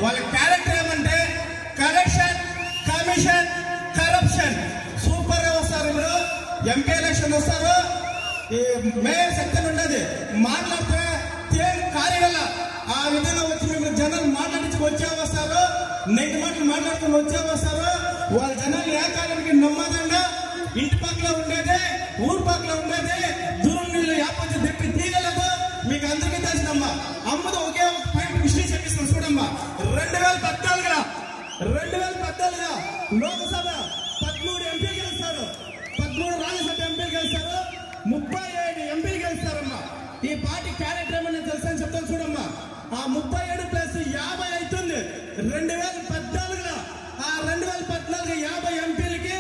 వాళ్ళ క్యారెక్టర్ ఏమంటే collection, commission, corruption. Super గా వస్తారు. ఇప్పుడు ఎంపీ ఎలక్షన్ వస్తారు, ఈ మేయర్ సెక్షన్ ఉండదు, మాట్లాడితే కార్యగల ఆ విధంగా వచ్చి మేము జనాలు మాట్లాడించి వచ్చే వస్తారు, నెట్ మాటలు మాట్లాడుకుని వచ్చే వస్తారు. వాళ్ళ జనాలు ఏ కాలానికి నమ్మదంగా ఇంటి పక్కల ఉండేది, ఊరు పక్కల ఉండేది, దూరం నీళ్ళు యాపంచి తెప్పి తీయలేదు. మీకు అందరికీ తెలిసిందమ్మా. అమ్మతో ఒకే ఒక పాయింట్ విషయం చెప్పిస్తాం చూడమ్మా. 2014 లోకసభ 13 ఎంపీలు గెలుస్తారు, 13 రాజ్యసభ ఎంపీలు గెలుస్తారు, 37 ఎంపీలు గెలుస్తారమ్మా. ఈ పార్టీ క్యారెక్టర్ ఏమన్నా తెలుసా అని చెప్తాను చూడమ్మా. ఆ 37 ప్లస్ 50 అవుతుంది 2014. ఆ 2014 50 ఎంపీలకి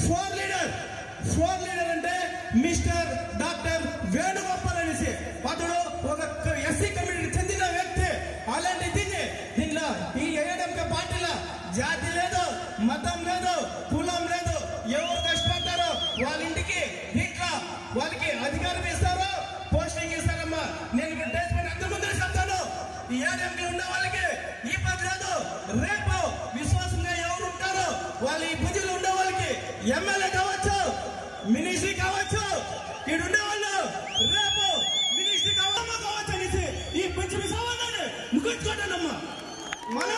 4 లీడర్ అంటే మిస్టర్ డాక్టర్ వేణుగోపాల్ అనేసి అతడు ఒక ఎస్సీ కమ్యూనిటీకి చెందిన వ్యక్తి. అలాంటి దీంట్లో ఈ ఏఐడిఎంకే పార్టీలో జాతి లేదు, మతం లేదు, కులం లేదు. ఎవరు కష్టపడతారో వాళ్ళ ఇంటికి దీంట్లో వాళ్ళకి అధికారం ఇస్తారు, పోస్టింగ్ ఇస్తారమ్మా. నేను ఇప్పుడు డేస్మెంట్ అంత ముందు చెప్తాను. ఈ ఏఐడిఎంకే ఉన్న వాళ్ళకి ఈ పని లేదు. రేపు విశ్వాసంగా ఎవరు ఉంటారో వాళ్ళు ఈ పూజలు ఉండే వాళ్ళకి ఎమ్మెల్యే కావచ్చు, మినిస్ట్రీ కావచ్చు, ఇక్కడ ఉండేవాళ్ళు రేపు మినిస్ట్రీ కావచ్చు అనేసి ఈ మంచి విశ్వాసాన్ని ముగించుకోండి అమ్మా. మన